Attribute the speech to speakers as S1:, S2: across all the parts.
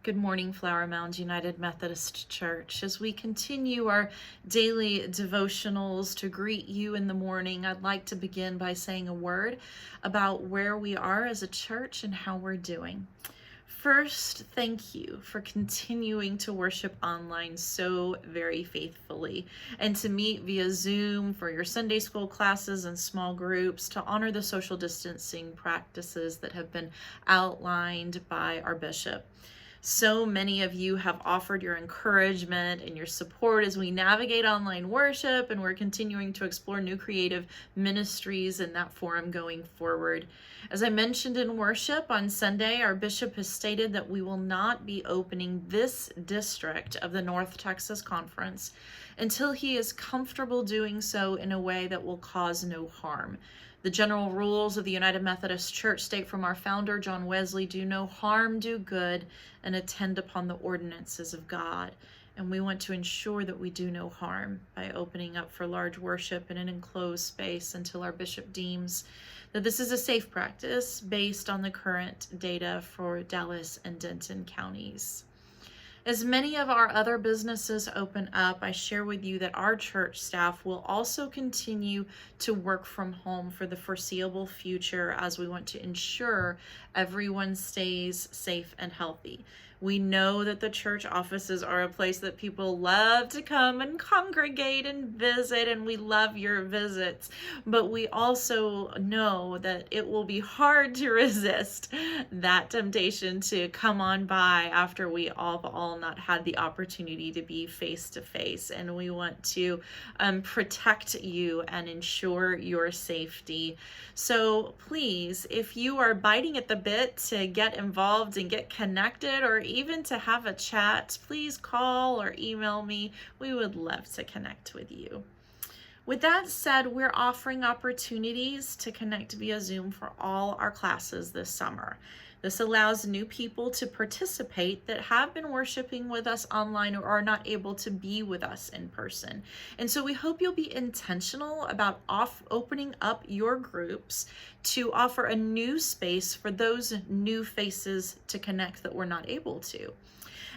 S1: Good morning, Flower Mound United Methodist Church. As we continue our daily devotionals to greet you in the morning, I'd like to begin by saying a word about where we are as a church and how we're doing. First, thank you for continuing to worship online so very faithfully and to meet via Zoom for your Sunday school classes and small groups to honor the social distancing practices that have been outlined by our bishop. So many of you have offered your encouragement and your support as we navigate online worship, and we're continuing to explore new creative ministries in that forum going forward. As I mentioned in worship on Sunday, our bishop has stated that we will not be opening this district of the North Texas Conference until he is comfortable doing so in a way that will cause no harm. The general rules of the United Methodist Church state from our founder, John Wesley, do no harm, do good, and attend upon the ordinances of God. And we want to ensure that we do no harm by opening up for large worship in an enclosed space until our bishop deems that this is a safe practice based on the current data for Dallas and Denton counties. As many of our other businesses open up, I share with you that our church staff will also continue to work from home for the foreseeable future as we want to ensure everyone stays safe and healthy. We know that the church offices are a place that people love to come and congregate and visit, and we love your visits. But we also know that it will be hard to resist that temptation to come on by after we all not had the opportunity to be face to face. And we want to protect you and ensure your safety. So please, if you are biting at the bit to get involved and get connected, or even to have a chat, please call or email me. We would love to connect with you. With that said, we're offering opportunities to connect via Zoom for all our classes this summer. This allows new people to participate that have been worshiping with us online or are not able to be with us in person. And so we hope you'll be intentional about opening up your groups to offer a new space for those new faces to connect that we're not able to.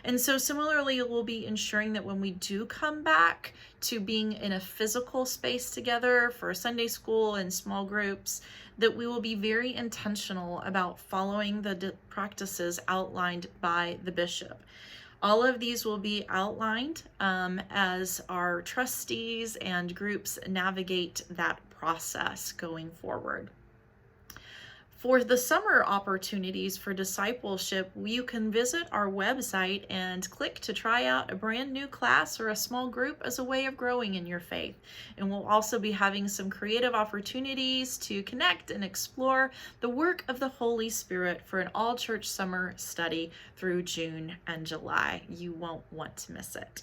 S1: And so similarly, we'll be ensuring that when we do come back to being in a physical space together for Sunday school and small groups, that we will be very intentional about following the practices outlined by the bishop. All of these will be outlined as our trustees and groups navigate that process going forward. For the summer opportunities for discipleship, you can visit our website and click to try out a brand new class or a small group as a way of growing in your faith. And we'll also be having some creative opportunities to connect and explore the work of the Holy Spirit for an all-church summer study through June and July. You won't want to miss it.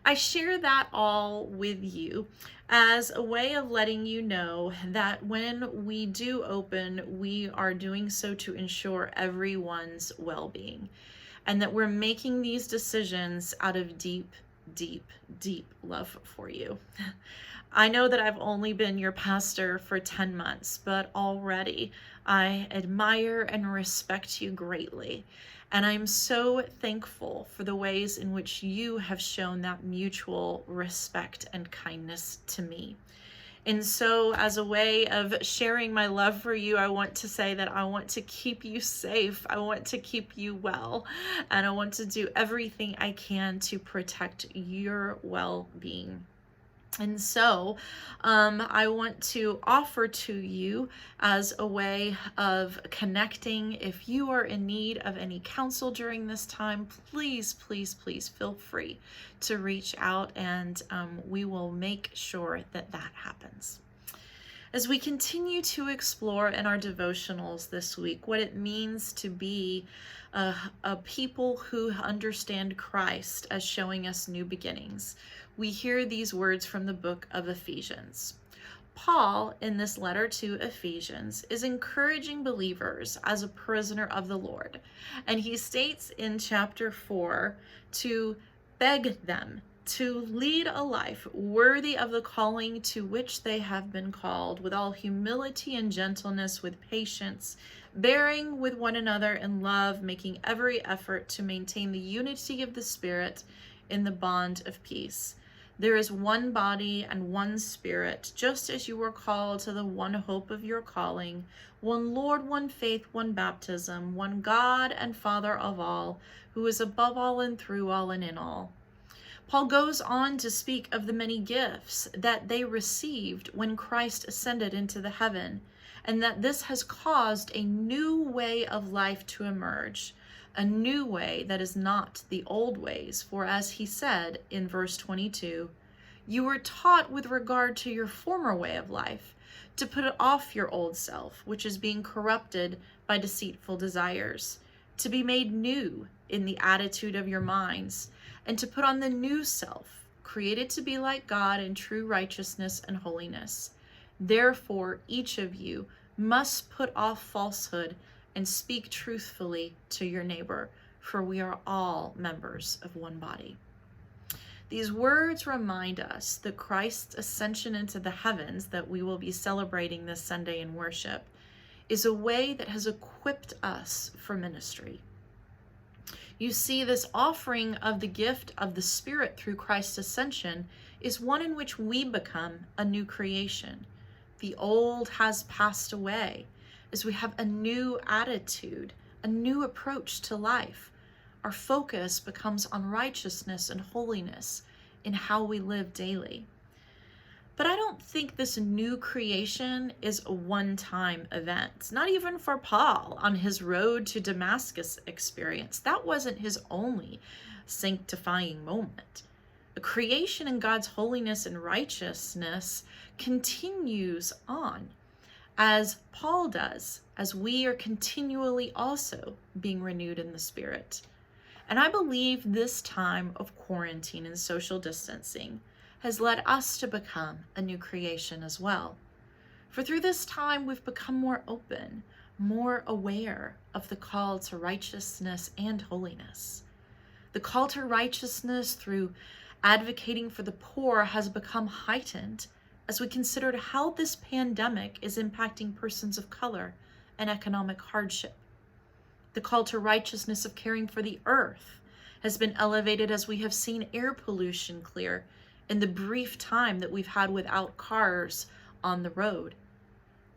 S1: I share that all with you as a way of letting you know that when we do open, we are doing so to ensure everyone's well-being, and that we're making these decisions out of deep, deep, deep love for you. I know that I've only been your pastor for 10 months, but already I admire and respect you greatly. And I'm so thankful for the ways in which you have shown that mutual respect and kindness to me. And so as a way of sharing my love for you, I want to say that I want to keep you safe. I want to keep you well. And I want to do everything I can to protect your well-being. And so I want to offer to you as a way of connecting. If you are in need of any counsel during this time, please, please, please feel free to reach out, and we will make sure that that happens. As we continue to explore in our devotionals this week what it means to be a people who understand Christ as showing us new beginnings, we hear these words from the book of Ephesians. Paul, in this letter to Ephesians, is encouraging believers as a prisoner of the Lord. And he states in chapter 4 to beg them to lead a life worthy of the calling to which they have been called, with all humility and gentleness, with patience, bearing with one another in love, making every effort to maintain the unity of the Spirit in the bond of peace. There is one body and one Spirit, just as you were called to the one hope of your calling, one Lord, one faith, one baptism, one God and Father of all, who is above all and through all and in all. Paul goes on to speak of the many gifts that they received when Christ ascended into the heaven, and that this has caused a new way of life to emerge, a new way that is not the old ways. For as he said in verse 22, you were taught with regard to your former way of life to put off your old self, which is being corrupted by deceitful desires, to be made new in the attitude of your minds, and to put on the new self, created to be like God in true righteousness and holiness. Therefore, each of you must put off falsehood and speak truthfully to your neighbor, for we are all members of one body. These words remind us that Christ's ascension into the heavens that we will be celebrating this Sunday in worship is a way that has equipped us for ministry. You see, this offering of the gift of the Spirit through Christ's ascension is one in which we become a new creation. The old has passed away as we have a new attitude, a new approach to life. Our focus becomes on righteousness and holiness in how we live daily. But I don't think this new creation is a one-time event, not even for Paul on his road to Damascus experience. That wasn't his only sanctifying moment. A creation in God's holiness and righteousness continues on, as Paul does, as we are continually also being renewed in the Spirit. And I believe this time of quarantine and social distancing has led us to become a new creation as well. For through this time, we've become more open, more aware of the call to righteousness and holiness. The call to righteousness through advocating for the poor has become heightened as we considered how this pandemic is impacting persons of color and economic hardship. The call to righteousness of caring for the earth has been elevated as we have seen air pollution clear in the brief time that we've had without cars on the road.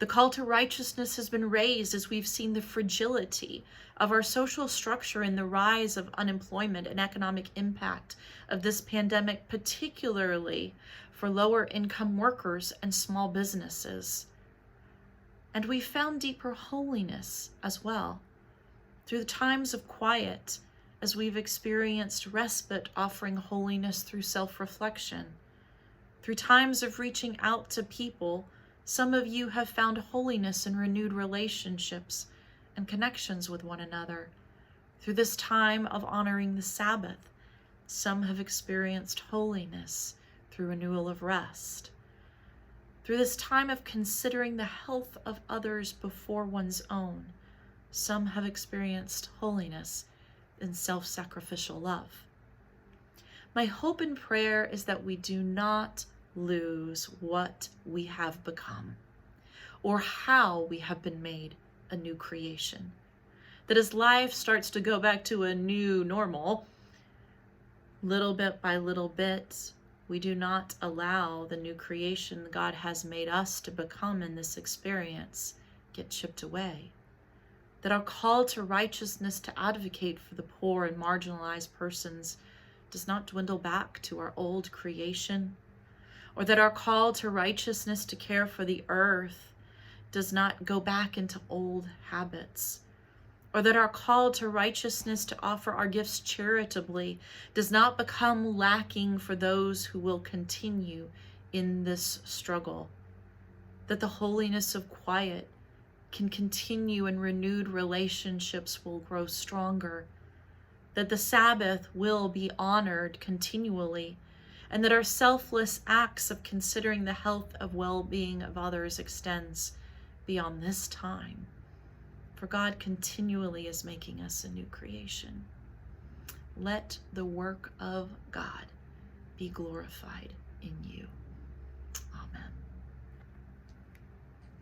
S1: The call to righteousness has been raised as we've seen the fragility of our social structure and the rise of unemployment and economic impact of this pandemic, particularly for lower income workers and small businesses. And we found deeper holiness as well. Through the times of quiet, as we've experienced respite offering holiness through self-reflection. Through times of reaching out to people, some of you have found holiness in renewed relationships and connections with one another. Through this time of honoring the Sabbath, some have experienced holiness through renewal of rest. Through this time of considering the health of others before one's own, some have experienced holiness in self-sacrificial love. My hope and prayer is that we do not lose what we have become or how we have been made a new creation. That as life starts to go back to a new normal, little bit by little bit, we do not allow the new creation God has made us to become in this experience get chipped away. That our call to righteousness to advocate for the poor and marginalized persons does not dwindle back to our old creation, or that our call to righteousness to care for the earth does not go back into old habits, or that our call to righteousness to offer our gifts charitably does not become lacking for those who will continue in this struggle, that the holiness of quiet can continue and renewed relationships will grow stronger, that the Sabbath will be honored continually, and that our selfless acts of considering the health of well-being of others extends beyond this time. For God continually is making us a new creation. Let the work of God be glorified in you.